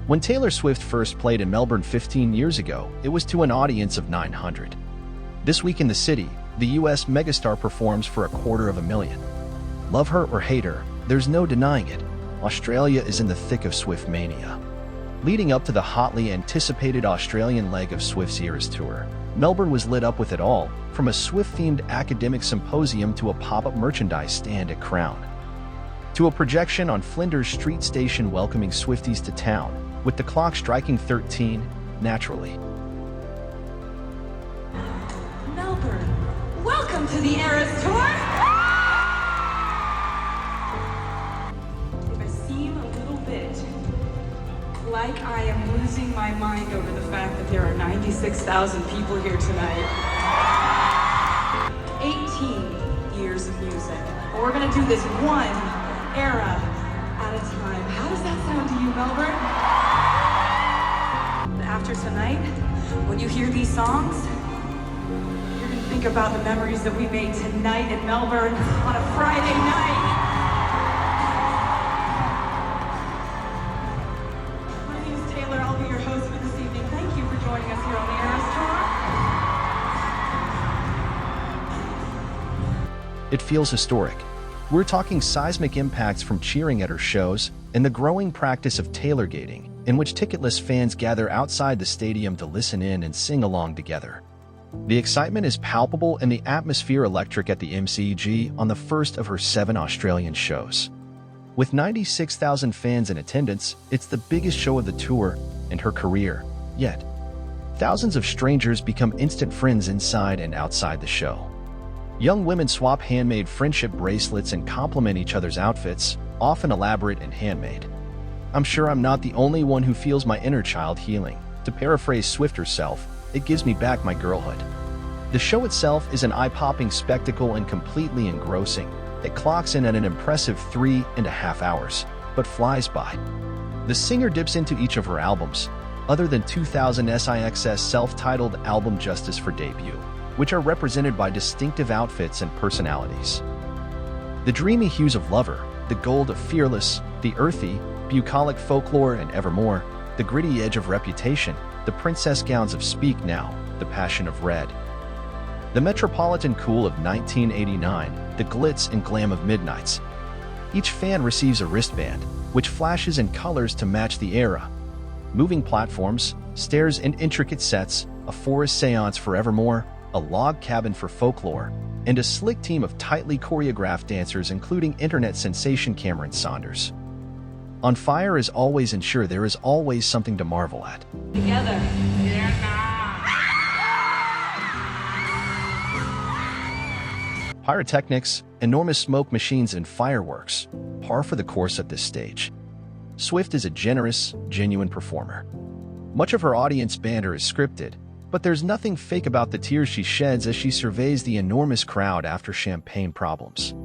When Taylor Swift first played in Melbourne 15 years ago, it was to an audience of 900. This week in the city, the US megastar performs for 250,000. Love her or hate her, there's no denying it. Australia is in the thick of Swift Mania. Leading up to the hotly anticipated Australian leg of Swift's Eras tour, Melbourne was lit up with it all, from a Swift-themed academic symposium to a pop-up merchandise stand at Crown, to a projection on Flinders Street Station welcoming Swifties to town, with the clock striking 13, naturally. Melbourne, welcome to the Eras tour! If I seem a little bit like I am losing my mind over the fact that there are 96,000 people here tonight. 18 years of music. But we're gonna do this one era at a time. How does that sound to you, Melbourne? After tonight, when you hear these songs, you're gonna think about the memories that we made tonight in Melbourne on a Friday night. My name is Taylor. I'll be your host for this evening. Thank you for joining us here on the Eras Tour. It feels historic. We're talking seismic impacts from cheering at her shows and the growing practice of tailor-gating, in which ticketless fans gather outside the stadium to listen in and sing along together. The excitement is palpable and the atmosphere electric at the MCG on the first of her 7 Australian shows. With 96,000 fans in attendance, it's the biggest show of the tour and her career yet. Thousands of strangers become instant friends inside and outside the show. Young women swap handmade friendship bracelets and compliment each other's outfits, often elaborate and handmade. I'm sure I'm not the only one who feels my inner child healing. To paraphrase Swift herself, it gives me back my girlhood. The show itself is an eye-popping spectacle and completely engrossing. It clocks in at an impressive 3.5 hours, but flies by. The singer dips into each of her albums, other than 2000 SIX's self-titled album Justice for debut, which are represented by distinctive outfits and personalities. The dreamy hues of Lover, the gold of Fearless, the earthy, bucolic Folklore and Evermore, the gritty edge of Reputation, the princess gowns of Speak Now, the passion of Red. The metropolitan cool of 1989, the glitz and glam of Midnights. Each fan receives a wristband, which flashes in colors to match the era. Moving platforms, stairs and intricate sets, a forest seance for Evermore, a log cabin for Folklore, and a slick team of tightly choreographed dancers including internet sensation Cameron Saunders. On fire as always, ensure there is always something to marvel at. Together. Pyrotechnics, enormous smoke machines and fireworks, par for the course at this stage. Swift is a generous, genuine performer. Much of her audience banter is scripted, but there's nothing fake about the tears she sheds as she surveys the enormous crowd after champagne problems.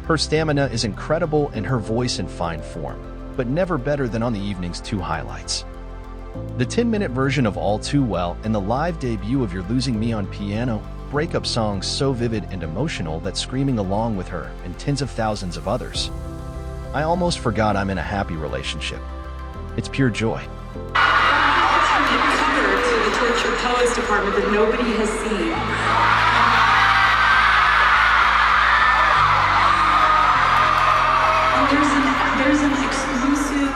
Her stamina is incredible and her voice in fine form, but never better than on the evening's 2 highlights. The 10-minute version of All Too Well and the live debut of You're Losing Me on piano, breakup songs so vivid and emotional that screaming along with her and tens of thousands of others. I almost forgot I'm in a happy relationship. It's pure joy. Alternate cover to the Tortured Poets Department that nobody has seen. There's an exclusive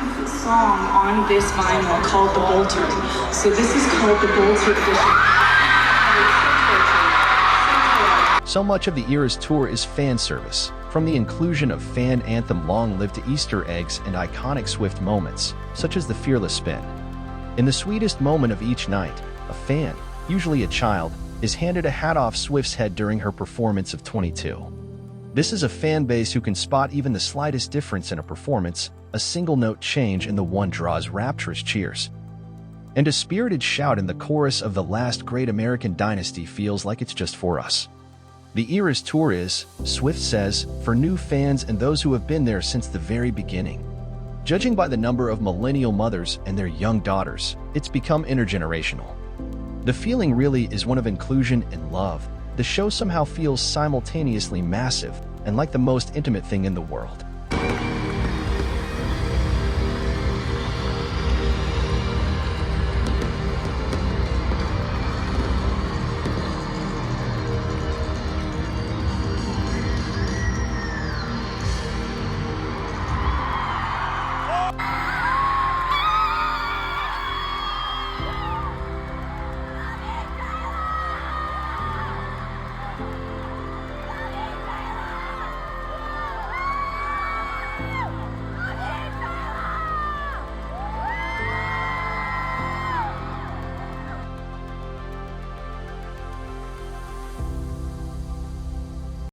song on this vinyl called The Bolter. So this is called the Bolter edition. So much of the Eras tour is fan service, from the inclusion of fan anthem Long Live to Easter eggs and iconic Swift moments, such as the Fearless Spin. In the sweetest moment of each night, a fan, usually a child, is handed a hat off Swift's head during her performance of 22. This is a fan base who can spot even the slightest difference in a performance, a single note change in the one draws rapturous cheers. And a spirited shout in the chorus of The Last Great American Dynasty feels like it's just for us. The Eras tour is, Swift says, for new fans and those who have been there since the very beginning. Judging by the number of millennial mothers and their young daughters, it's become intergenerational. The feeling really is one of inclusion and love. The show somehow feels simultaneously massive and like the most intimate thing in the world.